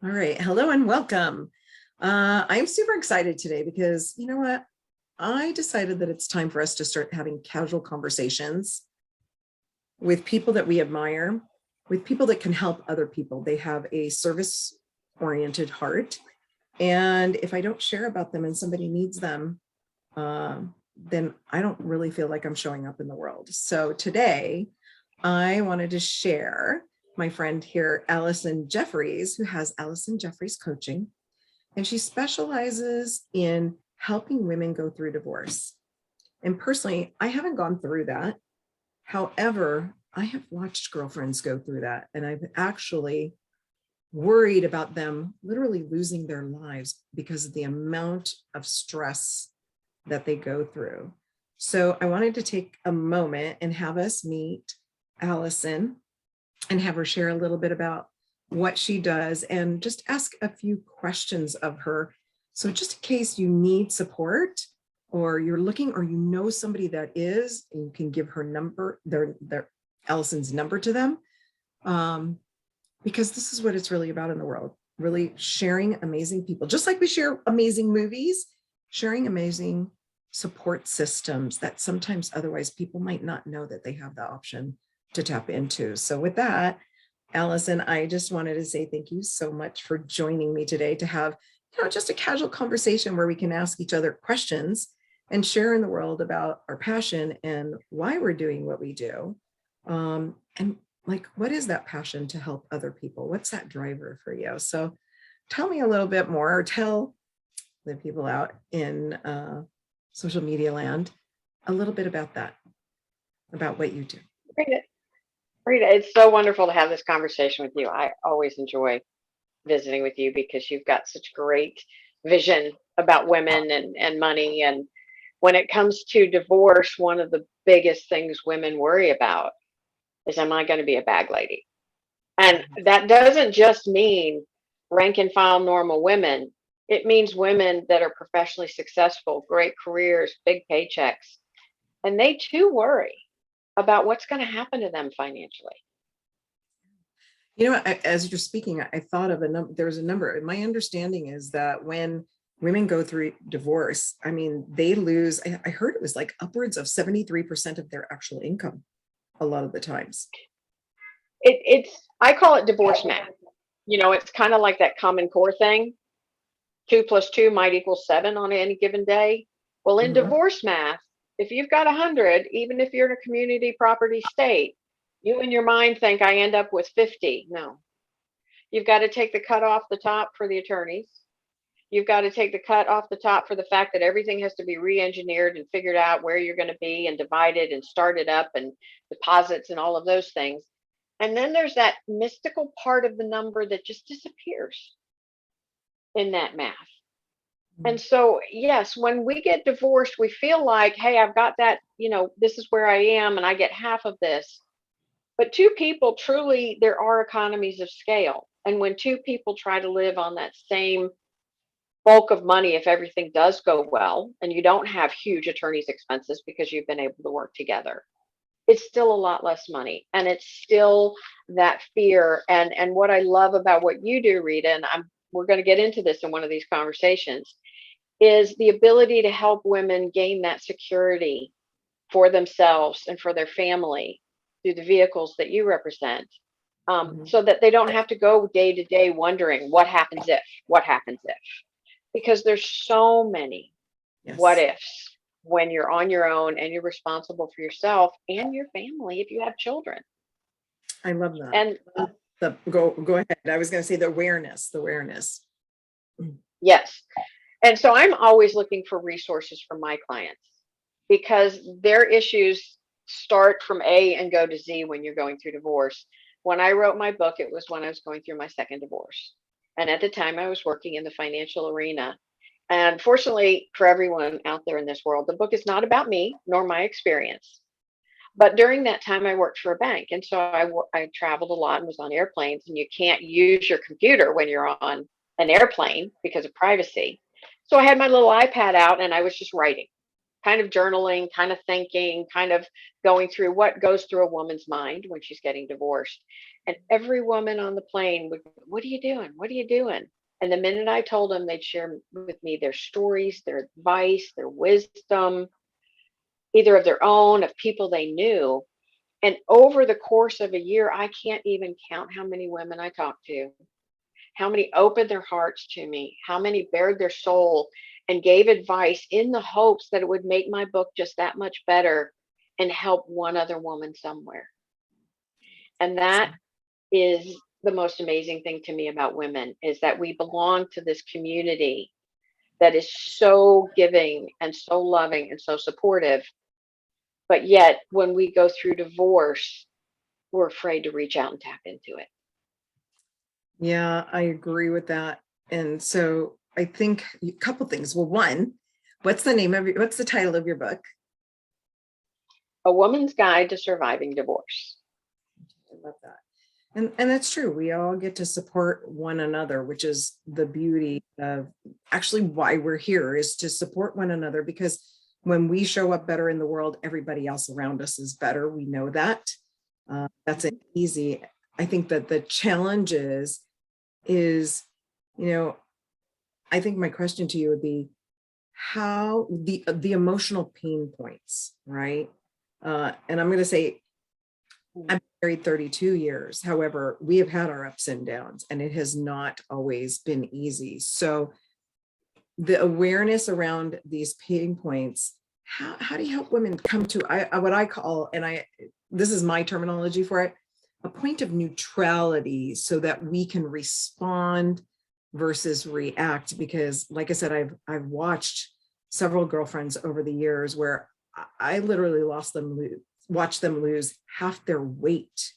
All right. Hello and welcome. I'm super excited today because you know what? I decided that it's time for us to start having casual conversations with people that we admire, with people that can help other people. They have a service oriented heart. And if I don't share about them and somebody needs them, uh, then I don't really feel like I'm showing up in the world. So today, I wanted to share my friend here, Allison Jeffereys, who has Allison Jeffereys Coaching, and she specializes in helping women go through divorce. And personally, I haven't gone through that. However, I have watched girlfriends go through that, and I've actually worried about them literally losing their lives because of the amount of stress that they go through. So I wanted to take a moment and have us meet Allison and have her share a little bit about what she does and just ask a few questions of her. So just in case you need support or you're looking or you know somebody that is, and you can give her number, their Allison's number to them. Because this is what it's really about in the world, really sharing amazing people, just like we share amazing movies, sharing amazing support systems that sometimes otherwise people might not know that they have the option to tap into. So with that, Allison, I just wanted to say thank you so much for joining me today to have, just a casual conversation where we can ask each other questions and share in the world about our passion and why we're doing what we do. And like, what is that passion to help other people? What's that driver for you? So tell me a little bit more, or tell the people out in social media land a little bit about that, about what you do. Rita, Rita, it's so wonderful to have this conversation with you. I always enjoy visiting with you because you've got such great vision about women and money. And when it comes to divorce, one of the biggest things women worry about is, am I going to be a bag lady? And that doesn't just mean rank and file normal women. It means women that are professionally successful, great careers, big paychecks, and they too worry about what's going to happen to them financially. As you're speaking, I thought of a number. There's a number. My understanding is that when women go through divorce, I mean, they lose, I heard it was like upwards of 73% of their actual income a lot of the times. I call it divorce math. It's kind of like that Common Core thing. 2 plus 2 might equal 7 on any given day. Well, in Mhm. divorce math, if you've got 100, even if you're in a community property state, you in your mind think I end up with 50. No, you've got to take the cut off the top for the attorneys. You've got to take the cut off the top for the fact that everything has to be re-engineered and figured out where you're going to be and divided and started up and deposits and all of those things. And then there's that mystical part of the number that just disappears in that math. And so, yes, when we get divorced, we feel like, hey, I've got that, this is where I am and I get half of this. But two people truly, there are economies of scale. And when two people try to live on that same bulk of money, if everything does go well and you don't have huge attorney's expenses because you've been able to work together, it's still a lot less money. And it's still that fear. And what I love about what you do, Rita, and we're going to get into this in one of these conversations, is the ability to help women gain that security for themselves and for their family through the vehicles that you represent, Mhm. so that they don't have to go day to day wondering what happens if, because there's so many what Yes, ifs when you're on your own and you're responsible for yourself and your family if you have children. I love that. And Go ahead. I was going to say the awareness. yes, and so I'm always looking for resources for my clients because their issues start from A and go to Z when you're going through divorce. When I wrote my book, it was when I was going through my second divorce. And at the time, I was working in the financial arena. And fortunately for everyone out there in this world, the book is not about me nor my experience. But during that time, I worked for a bank. And so I traveled a lot and was on airplanes, and you can't use your computer when you're on an airplane because of privacy. So I had my little iPad out and I was just writing. kind of journaling, kind of thinking, kind of going through what goes through a woman's mind when she's getting divorced. And every woman on the plane would, what are you doing? What are you doing? And the minute I told them, they'd share with me their stories, their advice, their wisdom, either of their own, of people they knew. And over the course of a year, I can't even count how many women I talked to, how many opened their hearts to me, how many bared their soul and gave advice in the hopes that it would make my book just that much better and help one other woman somewhere. And that is the most amazing thing to me about women, is that we belong to this community that is so giving and so loving and so supportive. But yet, when we go through divorce, we're afraid to reach out and tap into it. Yeah, I agree with that. And so I think a couple things. Well, one, what's the title of your book? A Woman's Guide to Surviving Divorce. I love that. And that's true. We all get to support one another, which is the beauty of actually why we're here, is to support one another, because when we show up better in the world, everybody else around us is better. We know that. That's an easy. I think that the challenge is, I think my question to you would be how the emotional pain points, right? And I'm going to say, I'm married 32 years. However, we have had our ups and downs, and it has not always been easy. So the awareness around these pain points, how do you help women come to what I call, and this is my terminology for it, a point of neutrality, so that we can respond versus react? Because like I said, I've watched several girlfriends over the years where I literally watched them lose half their weight,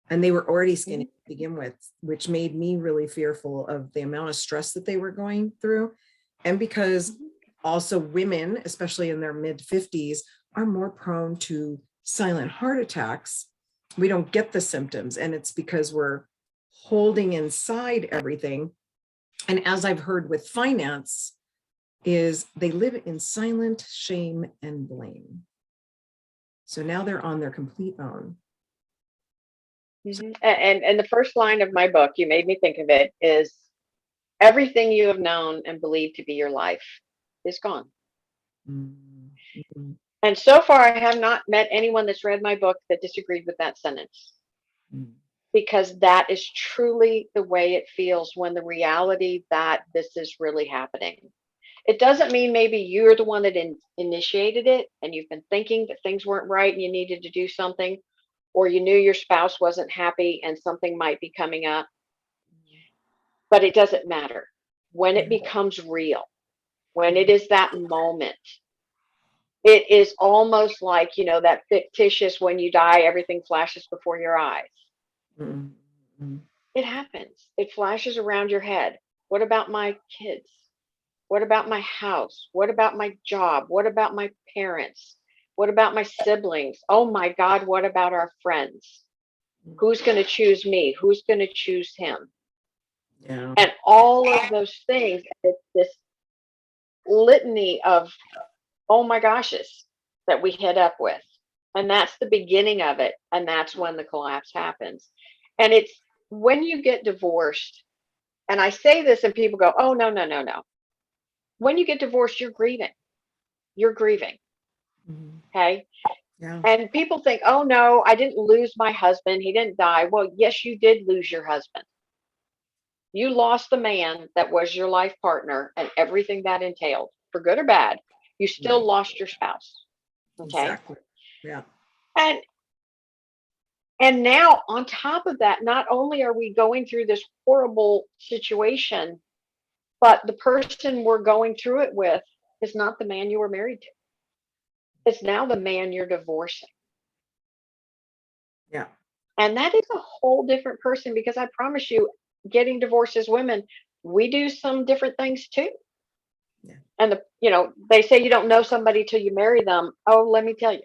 and they were already skinny to begin with, which made me really fearful of the amount of stress that they were going through. And because also women, especially in their mid 50s, are more prone to silent heart attacks. We don't get the symptoms, and it's because we're holding inside everything. And as I've heard with finance, is they live in silent shame and blame. So now they're on their complete own. And the first line of my book, you made me think of it, is everything you have known and believed to be your life is gone. Mm-hmm. And so far, I have not met anyone that's read my book that disagreed with that sentence. Mm-hmm. Because that is truly the way it feels when the reality that this is really happening. It doesn't mean maybe you're the one that initiated it and you've been thinking that things weren't right and you needed to do something, or you knew your spouse wasn't happy and something might be coming up. But it doesn't matter. When it becomes real, when it is that moment, it is almost like, that fictitious when you die, everything flashes before your eyes. Mm-hmm. It happens. It flashes around your head. What about my kids? What about my house? What about my job? What about my parents? What about my siblings? Oh my God, what about our friends? Who's going to choose me? Who's going to choose him? Yeah. And all of those things, it's this litany of, oh my goshes, that we hit up with. And that's the beginning of it. And that's when the collapse happens. And it's when you get divorced, and I say this and people go, oh, no, no, no, no. When you get divorced, you're grieving. You're grieving. Mm-hmm. Okay. Yeah. And people think, oh, no, I didn't lose my husband. He didn't die. Well, yes, you did lose your husband. You lost the man that was your life partner and everything that entailed, for good or bad. You still lost your spouse. Okay. Exactly. Yeah. And now on top of that, not only are we going through this horrible situation, but the person we're going through it with is not the man you were married to. It's now the man you're divorcing. Yeah. And that is a whole different person, because I promise you, getting divorced as women, we do some different things too. Yeah. And they say you don't know somebody till you marry them. Oh, let me tell you,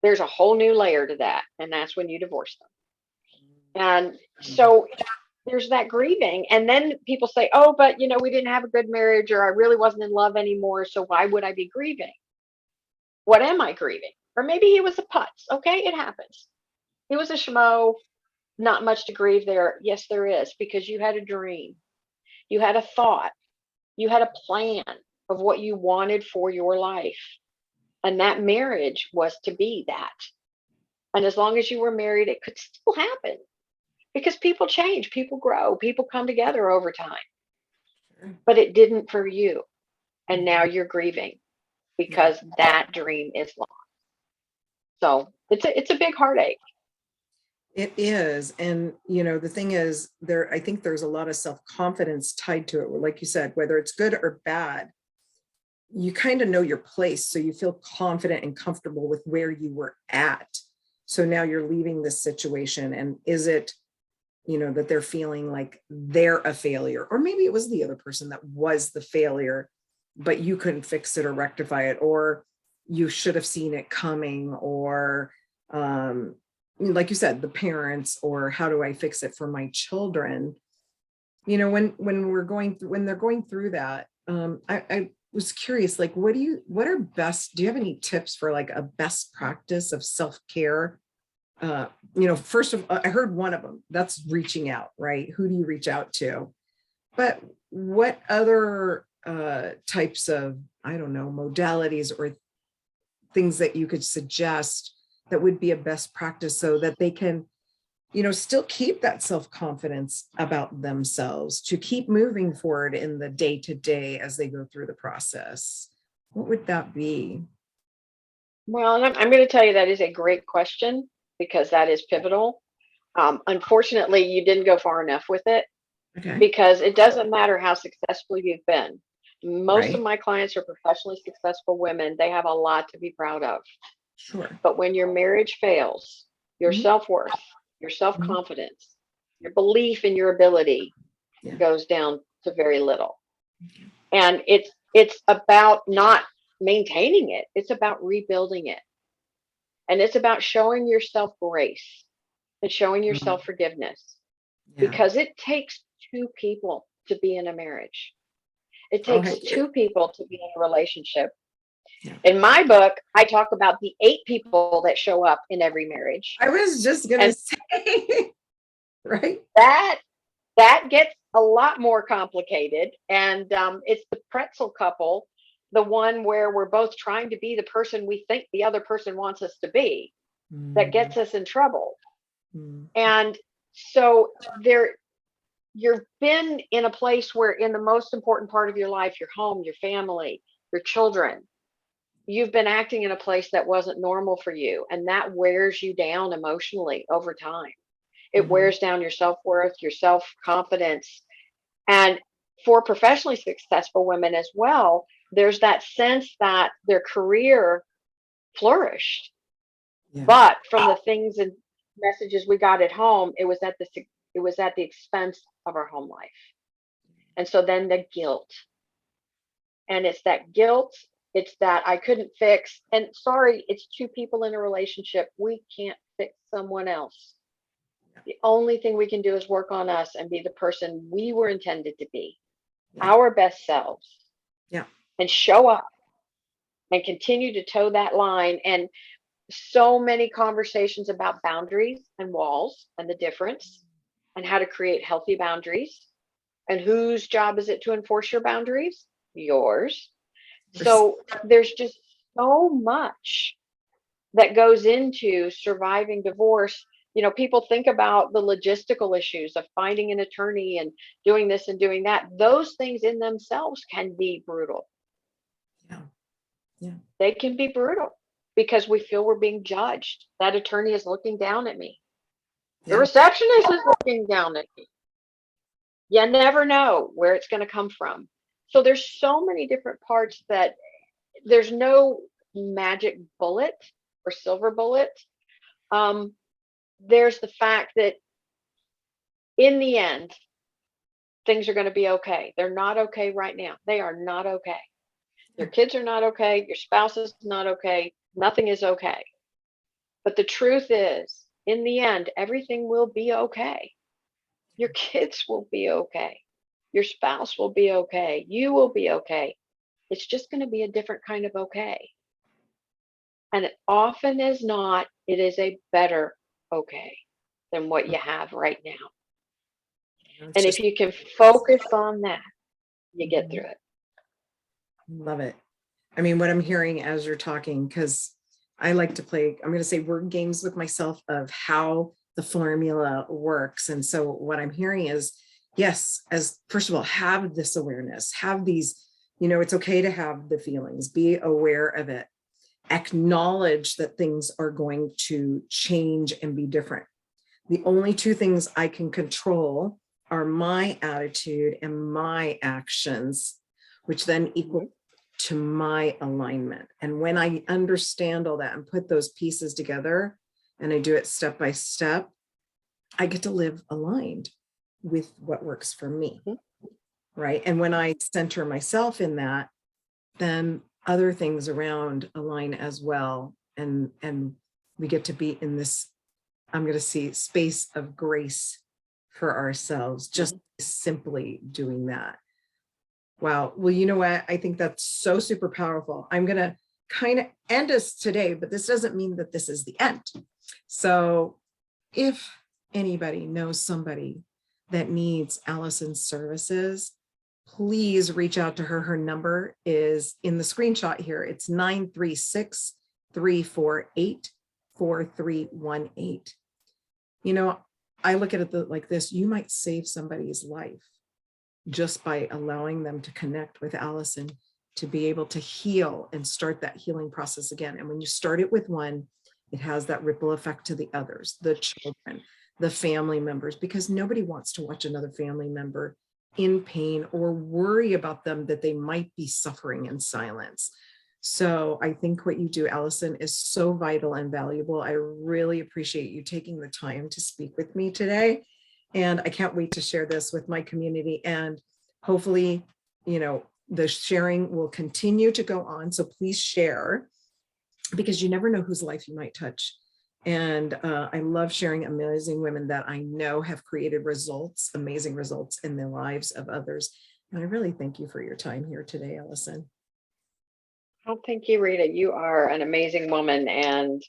there's a whole new layer to that. And that's when you divorce them. And so there's that grieving. And then people say, oh, but we didn't have a good marriage, or I really wasn't in love anymore. So why would I be grieving? What am I grieving? Or maybe he was a putz. Okay, it happens. He was a schmo, not much to grieve there. Yes, there is, because you had a dream, you had a thought, you had a plan of what you wanted for your life. And that marriage was to be that. And as long as you were married, it could still happen because people change, people grow, people come together over time. But it didn't for you. And now you're grieving because that dream is lost. So it's a big heartache. It is. And, the thing is, I think there's a lot of self-confidence tied to it. Like you said, whether it's good or bad, you kind of know your place. So you feel confident and comfortable with where you were at. So now you're leaving this situation. And is it, that they're feeling like they're a failure, or maybe it was the other person that was the failure, but you couldn't fix it or rectify it, or you should have seen it coming, or, like you said, the parents, or how do I fix it for my children? When they're going through that, I was curious, like, do you have any tips for like a best practice of self-care? First of all, I heard one of them, that's reaching out, right? Who do you reach out to? But what other types of, I don't know, modalities or things that you could suggest that would be a best practice so that they can, still keep that self-confidence about themselves to keep moving forward in the day-to-day as they go through the process? What would that be? Well, and I'm going to tell you that is a great question because that is pivotal. Unfortunately, you didn't go far enough with it Okay. because it doesn't matter how successful you've been. Most of Right. my clients are professionally successful women. They have a lot to be proud of. Sure. But when your marriage fails, your Mhm. self-worth, your Mhm. self-confidence, your belief in your ability Yeah. goes down to very little. And it's about not maintaining it. It's about rebuilding it. And it's about showing yourself grace and showing Mhm. yourself forgiveness Yeah. because it takes two people to be in a marriage. It Oh, takes hey. two people to be in a relationship. Yeah. In my book, I talk about the 8 people that show up in every marriage. I was just gonna And say, right? that that gets a lot more complicated. And it's the pretzel couple, the one where we're both trying to be the person we think the other person wants us to be, that Mhm. gets us in trouble. Mhm. And so you've been in a place where in the most important part of your life, your home, your family, your children, you've been acting in a place that wasn't normal for you. And that wears you down emotionally over time. It Mhm. wears down your self-worth, your self-confidence. And for professionally successful women as well, there's that sense that their career flourished. Yeah. But from the things and messages we got at home, it was at the expense of our home life. And so then the guilt. And it's that guilt, it's that I couldn't fix. And sorry, it's two people in a relationship. We can't fix someone else. The only thing we can do is work on us and be the person we were intended to be, Yeah. our best selves, Yeah. and show up and continue to toe that line. And so many conversations about boundaries and walls and the difference and how to create healthy boundaries. And whose job is it to enforce your boundaries? Yours. There's- So there's just so much that goes into surviving divorce. People think about the logistical issues of finding an attorney and doing this and doing that. Those things in themselves can be brutal. Yeah. Yeah. They can be brutal because we feel we're being judged. That attorney is looking down at me. The Yeah. receptionist is looking down at me. You never know where it's going to come from. So there's so many different parts that there's no magic bullet or silver bullet. Um, there's the fact that in the end, things are going to be okay. They're not okay right now. They are not okay. Your kids are not okay. Your spouse is not okay. Nothing is okay. But the truth is, in the end, everything will be okay. Your kids will be okay. Your spouse will be okay. You will be okay. It's just going to be a different kind of okay. And it often is not, it is a better okay than what you have right now. It's And if just you can focus on that, you get through it. love it. I mean, what I'm hearing as you're talking, because I like to play, I'm going to say word games with myself of how the formula works. And so what I'm hearing is, yes, as first of all, have this awareness, have these, it's okay to have the feelings, be aware of it, acknowledge that things are going to change and be different. The only two things I can control are my attitude and my actions, which then equal to my alignment. And when I understand all that and put those pieces together, and I do it step by step, I get to live aligned with what works for me. Right. And when I center myself in that, then other things around align as well. And we get to be in this, I'm going to see, space of grace for ourselves, just simply doing that. Wow. Well, you know what? I think that's so super powerful. I'm going to kind of end us today, but this doesn't mean that this is the end. So if anybody knows somebody that needs Allison's services, please reach out to her. Her number is in the screenshot here. It's 936-348-4318. I look at it like this: you might save somebody's life just by allowing them to connect with Allison, to be able to heal and start that healing process again. And when you start it with one, it has that ripple effect to the others, the children, the family members, because nobody wants to watch another family member in pain or worry about them that they might be suffering in silence. So I think what you do, Allison, is so vital and valuable. I really appreciate you taking the time to speak with me today. And I can't wait to share this with my community. And hopefully, the sharing will continue to go on. So please share, because you never know whose life you might touch. And I love sharing amazing women that I know have created results, amazing results in the lives of others. And I really thank you for your time here today, Allison. Oh, thank you, Rita. You are an amazing woman, and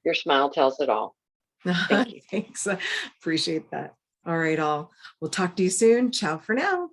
your smile tells it all. Thank you. Thanks. Appreciate that. All right, all. We'll talk to you soon. Ciao for now.